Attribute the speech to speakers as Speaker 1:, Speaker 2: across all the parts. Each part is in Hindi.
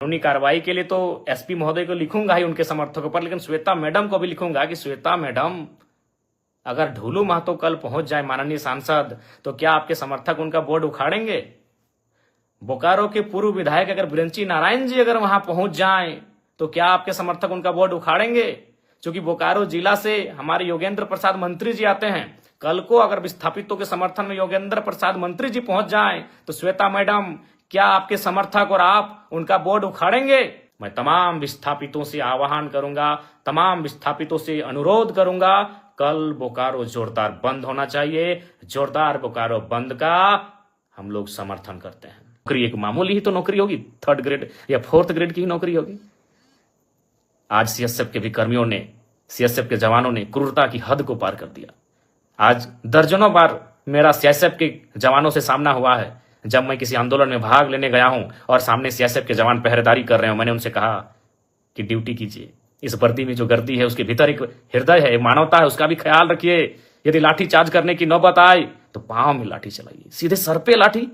Speaker 1: कानूनी कार्रवाई के लिए तो एसपी महोदय को लिखूंगा ही उनके समर्थकों पर, लेकिन श्वेता मैडम को भी लिखूंगा कि श्वेता मैडम, अगर ढूलू महतो कल पहुंच जाए माननीय सांसद, तो क्या आपके समर्थक उनका बोर्ड उखाड़ेंगे? बोकारो के पूर्व विधायक अगर बिरंची नारायण जी अगर वहां पहुंच जाएं, तो क्या आपके समर्थक उनका बोर्ड उखाड़ेंगे? क्योंकि बोकारो जिला से हमारे योगेंद्र प्रसाद मंत्री जी आते हैं। कल को अगर विस्थापितों के समर्थन में योगेंद्र प्रसाद मंत्री जी पहुंच जाएं, तो श्वेता मैडम, क्या आपके समर्थक और आप उनका बोर्ड उखाड़ेंगे? मैं तमाम विस्थापितों से आह्वान करूंगा, तमाम विस्थापितों से अनुरोध करूंगा, कल बोकारो जोरदार बंद होना चाहिए। जोरदार बोकारो बंद का हम लोग समर्थन करते हैं। नौकरी एक मामूली ही तो नौकरी होगी, 3rd ग्रेड या 4th ग्रेड की ही नौकरी होगी। आज सीएसएफ के भी कर्मियों ने, सीएसएफ के जवानों ने क्रूरता की हद को पार कर दिया। आज दर्जनों बार मेरा सीएसएफ के जवानों से सामना हुआ है। जब मैं किसी आंदोलन में भाग लेने गया हूं और सामने सीएसएफ के जवान पहरेदारी कर रहे हो, मैंने उनसे कहा कि ड्यूटी कीजिए। इस वर्दी में जो गर्दी है उसके भीतर एक हृदय है, मानवता है, उसका भी ख्याल रखिए। यदि लाठी चार्ज करने की नौबत आए तो पांव में लाठी चलाइए, सीधे सर पे लाठी।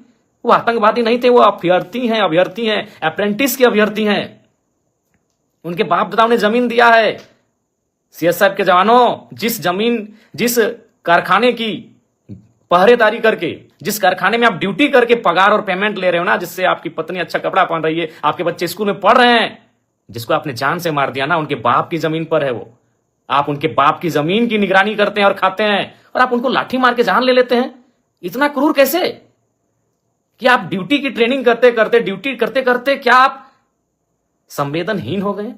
Speaker 1: वो आतंकवादी नहीं थे, वो अभ्यर्थी हैं, अप्रेंटिस के अभ्यर्थी हैं। उनके बाप दादाओं ने जमीन दिया है। सीएसएफ के जवानों, जिस कारखाने की पहरेदारी करके, जिस कारखाने में आप ड्यूटी करके पगार और पेमेंट ले रहे हो ना, जिससे आपकी पत्नी अच्छा कपड़ा पहन रही है, आपके बच्चे स्कूल में पढ़ रहे हैं, जिसको आपने जान से मार दिया ना, उनके बाप की जमीन पर है वो। आप उनके बाप की जमीन की निगरानी करते हैं और खाते हैं, और आप उनको लाठी मार के जान ले लेते हैं। इतना क्रूर कैसे कि आप ड्यूटी की ट्रेनिंग ड्यूटी करते करते क्या आप संवेदनहीन हो गए?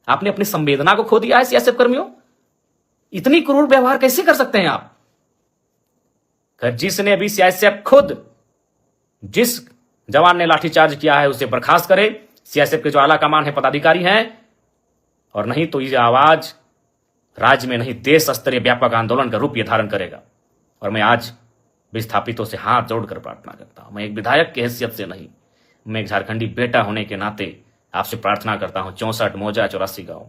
Speaker 1: आपने अपनी संवेदना को खो दिया है सीएसएफ कर्मियों। इतनी क्रूर व्यवहार कैसे कर सकते हैं आप? जिसने अभी सीएसएफ खुद, जिस जवान ने लाठीचार्ज किया है उसे बर्खास्त करे। सीएसएफ के जो आला कमान है, पदाधिकारी हैं, और नहीं तो ये आवाज राज्य में नहीं देश स्तरीय व्यापक आंदोलन का रूप ये धारण करेगा। और मैं आज विस्थापितों से हाथ जोड़कर प्रार्थना करता हूं। मैं एक विधायक की हैसियत से नहीं, मैं एक झारखंडी बेटा होने के नाते आपसे प्रार्थना करता हूं। 64 मौजा 84 गांव,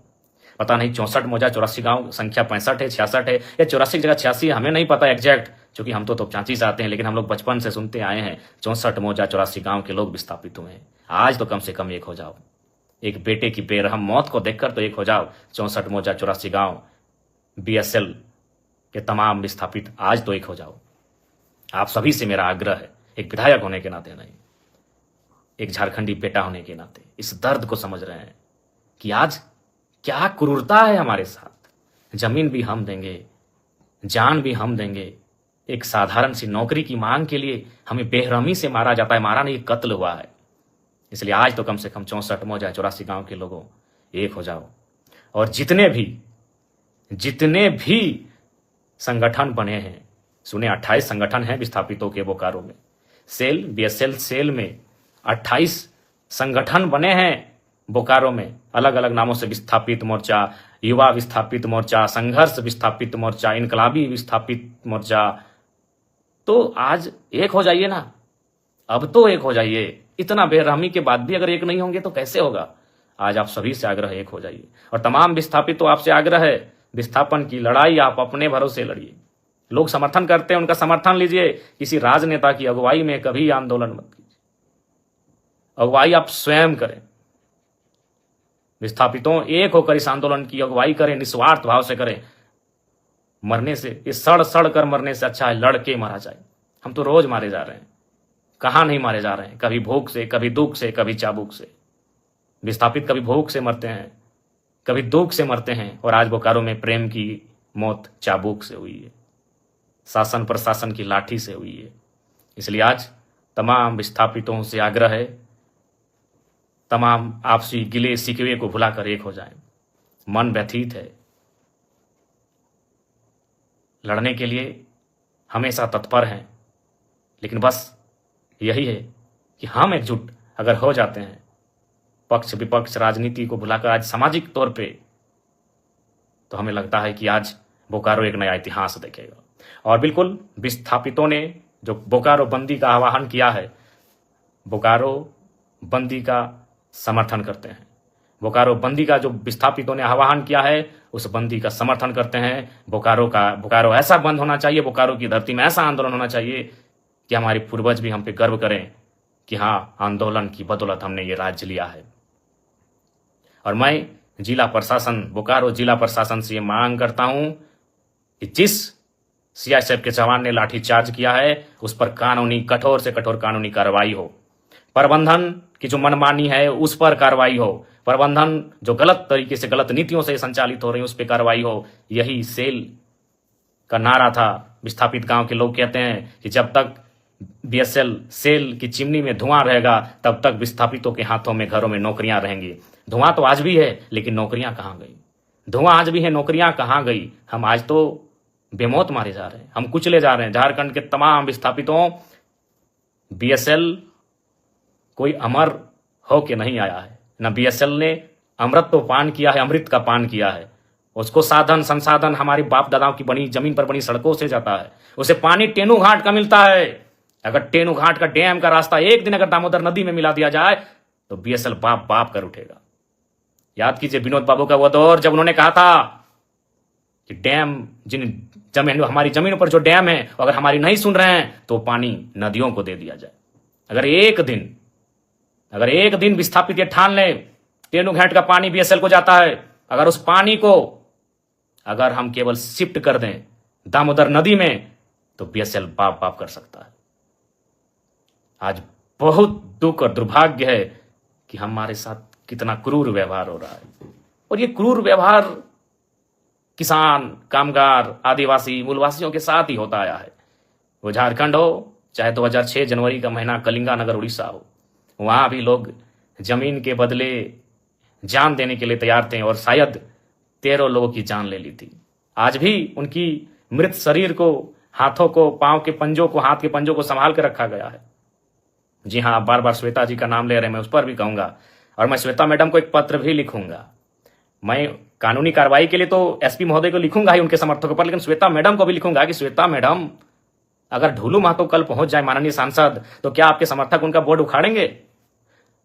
Speaker 1: पता नहीं 64 मौजा 84 गांव संख्या 65 है, 66 है या 84 जगह 86 है, हमें नहीं पता एग्जैक्ट, क्योंकि हम तो चांची से आते हैं। लेकिन हम लोग बचपन से सुनते आए हैं 64 मौजा 84 गांव के लोग विस्थापित हुए हैं। आज तो कम से कम एक हो जाओ। एक बेटे की बेरहम मौत को देखकर तो एक हो जाओ। 64 मौजा 84 गांव बीएसएल के तमाम विस्थापित, आज तो एक हो जाओ। आप सभी से मेरा आग्रह है, एक विधायक होने के नाते नहीं, एक झारखंडी बेटा होने के नाते इस दर्द को समझ रहे हैं कि आज क्या क्रूरता है हमारे साथ। जमीन भी हम देंगे, जान भी हम देंगे। एक साधारण सी नौकरी की मांग के लिए हमें बेरहमी से मारा जाता है। मारा नहीं, कत्ल हुआ है। इसलिए आज तो कम से कम 64 मौजा 84 गांव के लोगों एक हो जाओ। और जितने भी संगठन बने हैं, सुने 28 संगठन हैं विस्थापितों के बोकारो में। सेल, बीएसएल सेल में 28 संगठन बने हैं बोकारो में, अलग अलग नामों से। विस्थापित मोर्चा, युवा विस्थापित मोर्चा, संघर्ष विस्थापित मोर्चा, इनकलाबी विस्थापित मोर्चा। तो आज एक हो जाइए ना, अब तो एक हो जाइए। इतना बेरहमी के बाद भी अगर एक नहीं होंगे तो कैसे होगा? आज आप सभी से आग्रह, एक हो जाइए। और तमाम विस्थापितों आपसे आग्रह है, विस्थापन की लड़ाई आप अपने भरोसे लड़िए। लोग समर्थन करते हैं, उनका समर्थन लीजिए। किसी राजनेता की अगुवाई में कभी आंदोलन मत कीजिए, अगुवाई आप स्वयं करें। विस्थापितों एक होकर इस आंदोलन की अगुवाई करें, निस्वार्थ भाव से करें। मरने से, इस सड़ कर मरने से अच्छा है लड़के मारा जाए। हम तो रोज मारे जा रहे हैं, कहां नहीं मारे जा रहे हैं, कभी भूख से, कभी दुख से, कभी चाबुक से। विस्थापित कभी भूख से मरते हैं, कभी दुख से मरते हैं। और आज बोकारो में प्रेम की मौत चाबुक से हुई है, शासन प्रशासन की लाठी से हुई है। इसलिए आज तमाम विस्थापितों से आग्रह है, तमाम आपसी गिले शिकवे को भुलाकर एक हो जाएं। मन व्यथित है, लड़ने के लिए हमेशा तत्पर हैं, लेकिन बस यही है कि हम एकजुट अगर हो जाते हैं, पक्ष विपक्ष राजनीति को भुलाकर आज सामाजिक तौर पे, तो हमें लगता है कि आज बोकारो एक नया इतिहास देखेगा। और बिल्कुल विस्थापितों ने जो बोकारो बंदी का आह्वान किया है, बोकारो बंदी का समर्थन करते हैं। बोकारो बंदी का जो विस्थापितों ने आह्वान किया है, उस बंदी का समर्थन करते हैं। बोकारो ऐसा बंद होना चाहिए, बोकारो की धरती में ऐसा आंदोलन होना चाहिए कि हमारे पूर्वज भी हम पे गर्व करें कि हाँ, आंदोलन की बदौलत हमने ये राज्य लिया है। और मैं जिला प्रशासन, बोकारो जिला प्रशासन से ये मांग करता हूं कि जिस सीआईएसएफ के जवान ने लाठीचार्ज किया है उस पर कानूनी, कठोर से कठोर कानूनी कार्रवाई हो। प्रबंधन की जो मनमानी है उस पर कार्रवाई हो। प्रबंधन जो गलत तरीके से, गलत नीतियों से संचालित हो रही है उस पर कार्रवाई हो। यही सेल का नारा था। विस्थापित गांव के लोग कहते हैं कि जब तक बीएसएल सेल की चिमनी में धुआं रहेगा तब तक विस्थापितों के हाथों में, घरों में नौकरियां रहेंगी। धुआं तो आज भी है, लेकिन नौकरियां कहां गई? धुआं आज भी है, नौकरियां कहां गई? हम आज तो बेमौत मारे जा रहे हैं, हम कुचले जा रहे हैं। झारखंड के तमाम विस्थापितों, बीएसएल कोई अमर हो के नहीं आया है। न बीएसएल ने अमृत तो पान किया है, अमृत का पान किया है। उसको साधन संसाधन हमारे बाप दादाओं की बनी जमीन पर बनी सड़कों से जाता है। उसे पानी टेनू घाट का मिलता है। अगर टेनू घाट का डैम का रास्ता एक दिन अगर दामोदर नदी में मिला दिया जाए तो बीएसएल बाप बाप कर उठेगा। याद कीजिए विनोद बाबू का वो दौर जब उन्होंने कहा था कि डैम, जिन जमीन, हमारी जमीनों पर जो डैम है अगर हमारी नहीं सुन रहे हैं तो पानी नदियों को दे दिया जाए। अगर एक दिन विस्थापित ये ठान ले टेनू घाट का पानी बीएसएल को जाता है, अगर उस पानी को अगर हम केवल शिफ्ट कर दें दामोदर नदी में तो बीएसएल बाप बाप कर सकता है। आज बहुत दुख और दुर्भाग्य है कि हमारे साथ कितना क्रूर व्यवहार हो रहा है। और ये क्रूर व्यवहार किसान, कामगार, आदिवासी, मूलवासियों के साथ ही होता आया है। वो झारखंड हो, चाहे 2006 जनवरी का महीना कलिंगा नगर उड़ीसा हो, वहां भी लोग जमीन के बदले जान देने के लिए तैयार थे और शायद 13 लोगों की जान ले ली थी। आज भी उनकी मृत शरीर को, हाथों को, पांव के पंजों को, हाथ के पंजों को संभाल के रखा गया है। जी हाँ, आप बार बार श्वेता जी का नाम ले रहे हैं, मैं उस पर भी कहूंगा और मैं श्वेता मैडम को एक पत्र भी लिखूंगा। मैं कानूनी कार्रवाई के लिए तो एसपी महोदय को लिखूंगा ही, उनके समर्थकों पर, लेकिन श्वेता मैडम को भी लिखूंगा कि श्वेता मैडम, अगर ढूलू महतो कल पहुंच जाए माननीय सांसद तो क्या आपके समर्थक उनका बोर्ड उखाड़ेंगे?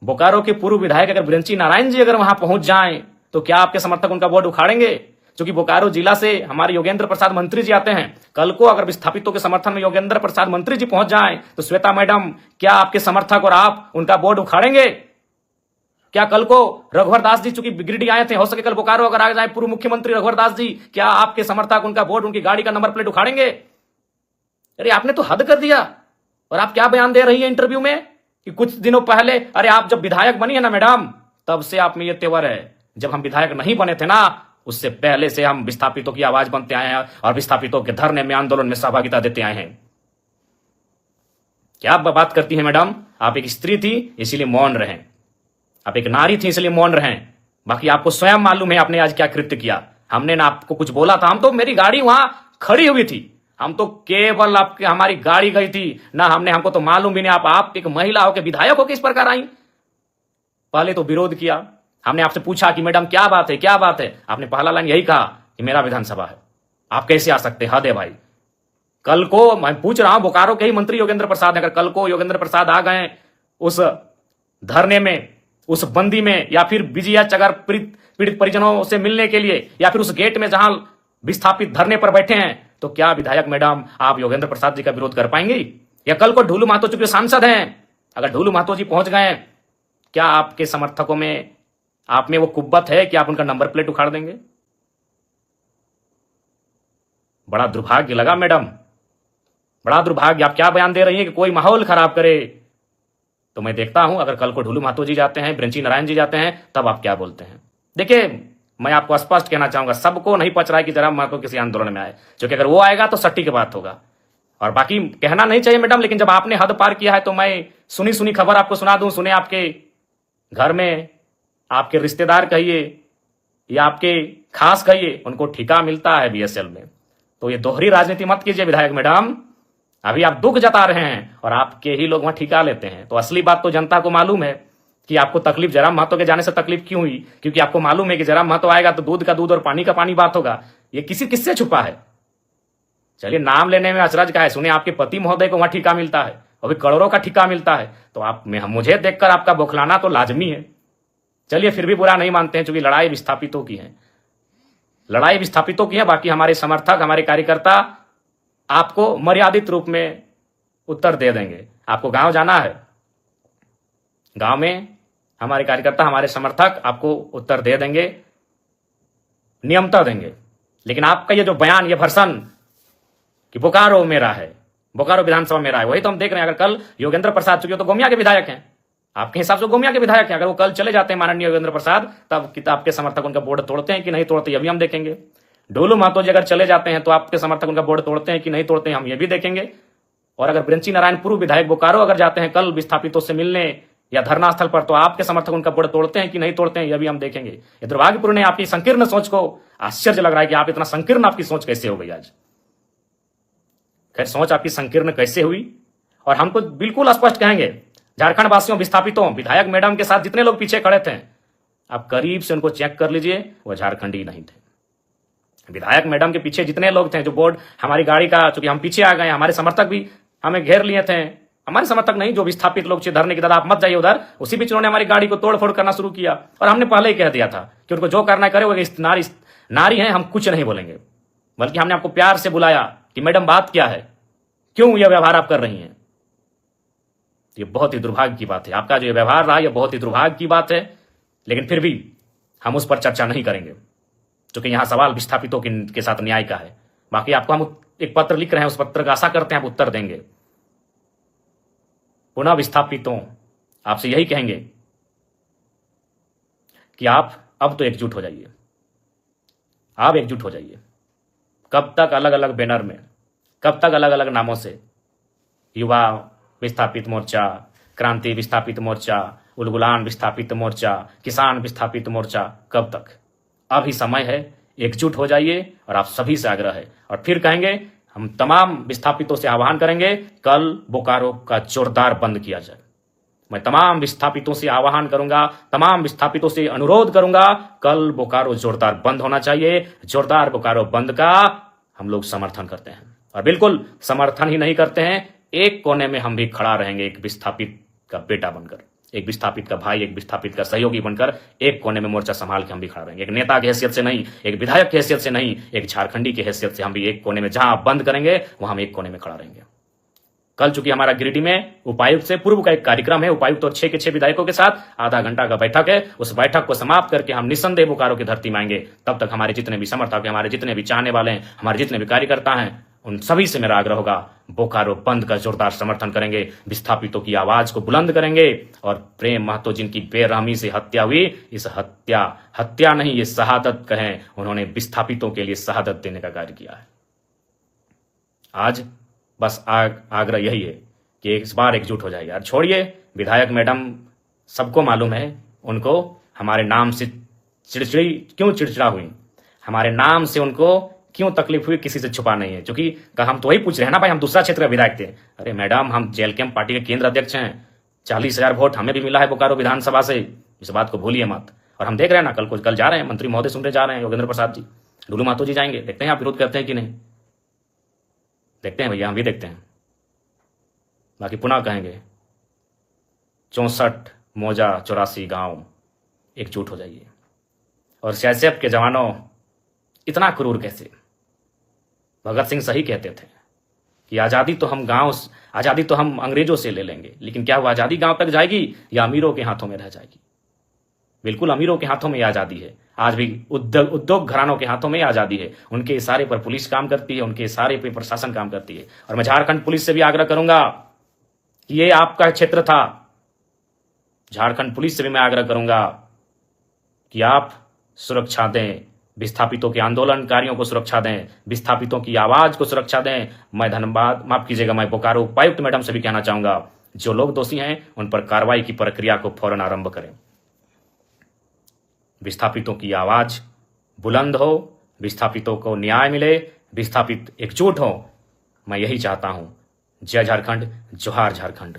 Speaker 1: बोकारो के पूर्व विधायक अगर ब्रंची नारायण जी अगर वहां पहुंच जाएं तो क्या आपके समर्थक उनका बोर्ड उखाड़ेंगे? क्योंकि बोकारो जिला से हमारे योगेंद्र प्रसाद मंत्री जी आते हैं। कल को अगर विस्थापितों के समर्थन में योगेंद्र प्रसाद मंत्री जी पहुंच जाएं तो श्वेता मैडम, क्या आपके समर्थक और आप उनका बोर्ड उखाड़ेंगे? क्या कल को रघुवर दास जी चूंकि गिरिडीह आए थे, हो सके कल बोकारो अगर आ जाए पूर्व मुख्यमंत्री रघुवर दास जी, क्या आपके समर्थक उनका बोर्ड, उनकी गाड़ी का नंबर प्लेट उखाड़ेंगे? अरे आपने तो हद कर दिया। और आप क्या बयान दे रही है इंटरव्यू में कि कुछ दिनों पहले, अरे आप जब विधायक बनी है ना मैडम, तब से आप में ये तेवर है। जब हम विधायक नहीं बने थे ना, उससे पहले से हम विस्थापितों की आवाज बनते आए हैं और विस्थापितों के धरने में, आंदोलन में सहभागिता देते आए हैं। क्या आप बात करती हैं मैडम? आप एक स्त्री थी इसीलिए मौन रहें, आप एक नारी थी इसलिए मौन रहें। बाकी आपको स्वयं मालूम है आपने आज क्या कृत्य किया। हमने ना आपको कुछ बोला था, हम तो, मेरी गाड़ी वहां खड़ी हुई थी, हम तो केवल आपके, हमारी गाड़ी गई थी ना, हमको तो मालूम भी नहीं आप एक महिला हो के विधायक हो के इस प्रकार आई। पहले तो विरोध किया, हमने आपसे पूछा कि मैडम क्या बात है, क्या बात है? आपने पहला लाइन यही कहा कि मेरा विधानसभा है, आप कैसे आ सकते? हद है भाई। कल को मैं पूछ रहा हूं, बोकारो के ही मंत्री योगेंद्र प्रसाद, अगर कल को योगेंद्र प्रसाद आ गए उस धरने में, उस बंदी में, या फिर बीजीएच अगर पीड़ित परिजनों से मिलने के लिए, या फिर उस गेट में जहां विस्थापित धरने पर बैठे हैं, तो क्या विधायक मैडम आप योगेंद्र प्रसाद जी का विरोध कर पाएंगी? या कल को ढूलू महतो चूंकि सांसद हैं, अगर ढूलू महतो जी पहुंच गए, क्या आपके समर्थकों में, आप में वो कुब्बत है कि आप उनका नंबर प्लेट उखाड़ देंगे? बड़ा दुर्भाग्य लगा मैडम, बड़ा दुर्भाग्य। आप क्या बयान दे रही हैं कि कोई माहौल खराब करे? तो मैं देखता हूं अगर कल को ढूलू महतो जी जाते हैं, ब्रंची नारायण जी जाते हैं, तब आप क्या बोलते हैं। देखिए, मैं आपको स्पष्ट कहना चाहूंगा, सबको नहीं पच रहा है कि जरा महतो किसी आंदोलन में आए, क्योंकि अगर वो आएगा तो सट्टी की बात होगा। और बाकी कहना नहीं चाहिए मैडम, लेकिन जब आपने हद पार किया है तो मैं सुनी सुनी खबर आपको सुना दूं। सुने आपके घर में आपके रिश्तेदार कहिए या आपके खास कहिए, उनको ठिका मिलता है बीएसएल में। तो ये दोहरी राजनीति मत कीजिए विधायक मैडम। अभी आप दुख जता रहे हैं और आपके ही लोग वहां ठिका लेते हैं। तो असली बात तो जनता को मालूम है कि आपको तकलीफ जयराम महतो के जाने से तकलीफ क्यों हुई, क्योंकि आपको मालूम है कि जयराम महतो आएगा तो दूध का दूध और पानी का पानी बात होगा। ये किससे छुपा है? चलिए, नाम लेने में अचरज का है। सुने आपके पति महोदय को वहां ठिका मिलता है, अभी करोड़ों का ठिका मिलता है, तो आप में मुझे देखकर आपका बौखलाना तो लाजमी है। चलिए, फिर भी बुरा नहीं मानते हैं, क्योंकि लड़ाई विस्थापितों की है, लड़ाई विस्थापितों की है। बाकी हमारे समर्थक, हमारे कार्यकर्ता आपको मर्यादित रूप में उत्तर दे देंगे। आपको गांव जाना है, गांव में हमारे कार्यकर्ता, हमारे समर्थक आपको उत्तर दे देंगे, नियमता देंगे। लेकिन आपका ये जो बयान, ये भर्सन कि बोकारो मेरा है, बोकारो विधानसभा मेरा है, वही तो हम देख रहे हैं। अगर कल योगेंद्र प्रसाद, चूंकि तो गोमिया के विधायक हैं, आपके हिसाब से गोमिया के विधायक हैं, अगर वो कल चले जाते हैं माननीय योगेंद्र प्रसाद, तब आपके समर्थक उनका बोर्ड तोड़ते हैं कि नहीं तोड़ते, ये भी हम देखेंगे। ढोलू महतो जी अगर चले जाते हैं तो आपके समर्थक उनका बोर्ड तोड़ते हैं कि नहीं तोड़ते हैं, हम ये भी देखेंगे। और अगर ब्रंची नारायण पूर्व विधायक बोकारो अगर जाते हैं कल विस्थापितों से मिलने या धरना स्थल पर, तो आपके समर्थक उनका बोर्ड तोड़ते हैं कि नहीं तोड़ते हैं, यह भी हम देखेंगे। ये दुर्भाग्यपूर्ण है आपकी संकीर्ण सोच को। आश्चर्य लग रहा है कि आप इतना संकीर्ण, आपकी सोच कैसे हो गई आज। खैर, सोच आपकी संकीर्ण कैसे हुई, और हम तो बिल्कुल स्पष्ट कहेंगे, झारखंड वासियों, विस्थापितों, विधायक मैडम के साथ जितने लोग पीछे खड़े थे, आप करीब से उनको चेक कर लीजिए, वो झारखंडी नहीं थे। विधायक मैडम के पीछे जितने लोग थे, जो बोर्ड हमारी गाड़ी का, चूंकि हम पीछे आ गए, हमारे समर्थक भी हमें घेर लिए थे, हमारे समर्थक नहीं, जो विस्थापित लोग धरने की दादा आप मत जाइए उधर, उसी बीच उन्होंने हमारी गाड़ी को तोड़फोड़ करना शुरू किया। और हमने पहले ही कह दिया था कि उनको जो करना करे, वो नारी है, हम कुछ नहीं बोलेंगे। बल्कि हमने आपको प्यार से बुलाया कि मैडम बात क्या है, क्यों यह व्यवहार आप कर रही हैं। ये बहुत ही दुर्भाग्य की बात है, आपका जो ये व्यवहार रहा, यह बहुत ही दुर्भाग्य की बात है। लेकिन फिर भी हम उस पर चर्चा नहीं करेंगे, क्योंकि यहां सवाल विस्थापितों के साथ न्याय का है। बाकी आपको हम एक पत्र लिख रहे हैं, उस पत्र का आशा करते हैं आप उत्तर देंगे। पुनः विस्थापितों, आपसे यही कहेंगे कि आप अब तो एकजुट हो जाइए, आप एकजुट हो जाइए। कब तक अलग अलग बैनर में, कब तक अलग अलग नामों से, युवा विस्थापित मोर्चा, क्रांति विस्थापित मोर्चा, उलगुलान विस्थापित मोर्चा, किसान विस्थापित मोर्चा, कब तक? अभी समय है, एकजुट हो जाइए। और आप सभी से आग्रह है, और फिर कहेंगे, हम तमाम विस्थापितों से आह्वान करेंगे, कल बोकारो का जोरदार बंद किया जाए। मैं तमाम विस्थापितों से आह्वान करूंगा, तमाम विस्थापितों से अनुरोध करूंगा, कल बोकारो जोरदार बंद होना चाहिए। जोरदार बोकारो बंद का हम लोग समर्थन करते हैं, और बिल्कुल समर्थन ही नहीं करते हैं, एक कोने में हम भी खड़ा रहेंगे, एक विस्थापित का बेटा बनकर, एक विस्थापित का भाई, एक विस्थापित का सहयोगी बनकर एक कोने में मोर्चा संभाल के हम भी खड़ा रहेंगे। एक नेता की हैसियत से नहीं, एक विधायक की हैसियत से नहीं, एक झारखंडी की हैसियत से हम भी एक कोने में, जहां आप बंद करेंगे वहां हम एक कोने में खड़ा रहेंगे। कल चूंकि हमारा गिरिडीह में उपायुक्त से पूर्व का एक कार्यक्रम है, उपायुक्त और 6 के 6 विधायकों के साथ आधा घंटा का बैठक है, उस बैठक को समाप्त करके हम निस्संदेह बोकारो की धरती में आएंगे। तब तक हमारे जितने भी समर्थक हैं, हमारे जितने भी चाहने वाले हैं, हमारे जितने भी कार्यकर्ता हैं, उन सभी से मेरा आग्रह होगा, बोकारो बंद का जोरदार समर्थन करेंगे, विस्थापितों की आवाज को बुलंद करेंगे। और प्रेम महतो जिनकी बेरहमी से हत्या हुई, इस हत्या नहीं, ये शहादत कहें, उन्होंने विस्थापितों के लिए शहादत देने का कार्य किया है। आज बस आग्रह यही है कि इस बार एकजुट हो जाए यार। छोड़िए विधायक मैडम, सबको मालूम है उनको हमारे नाम से क्यों चिड़चिड़ा हुई, हमारे नाम से उनको क्यों तकलीफ हुई, किसी से छुपा नहीं है। क्योंकि हम तो वही पूछ रहे हैं ना भाई, हम दूसरा क्षेत्र का विधायक थे। अरे मैडम, हम जेल कैंप पार्टी के केंद्र अध्यक्ष हैं, 40,000 वोट हमें भी मिला है बोकारो विधानसभा से, इस बात को भूलिए मत। और हम देख रहे हैं ना, कल जा रहे हैं, मंत्री महोदय सुनने जा रहे हैं, योगेंद्र प्रसाद जी, ढोलू महतो जी जाएंगे। देखते हैं आप विरोध करते हैं कि नहीं, देखते हैं भैया, हम भी देखते हैं। बाकी पुनः कहेंगे, 64 मौजा 84 गांव, एकजुट हो जाइए। और सीआईएसएफ के जवानों, इतना क्रूर कैसे? भगत सिंह सही कहते थे कि आजादी तो हम अंग्रेजों से ले लेंगे, लेकिन क्या वो आजादी गांव तक जाएगी या अमीरों के हाथों में रह जाएगी? बिल्कुल अमीरों के हाथों में आजादी है। आज भी उद्योग घरानों के हाथों में आजादी है। उनके इशारे पर पुलिस काम करती है, उनके इशारे पर प्रशासन काम करती है। और मैं झारखंड पुलिस से भी आग्रह करूंगा कि ये आपका क्षेत्र था, झारखंड पुलिस से भी मैं आग्रह करूंगा कि आप सुरक्षा दें, विस्थापितों के आंदोलनकारियों को सुरक्षा दें, विस्थापितों की आवाज को सुरक्षा दें। मैं मैं बोकारो उपायुक्त मैडम से भी कहना चाहूंगा, जो लोग दोषी हैं उन पर कार्रवाई की प्रक्रिया को फौरन आरंभ करें। विस्थापितों की आवाज बुलंद हो, विस्थापितों को न्याय मिले, विस्थापित एकजुट हो। मैं यही चाहता हूं। जय झारखंड, जोहार झारखंड।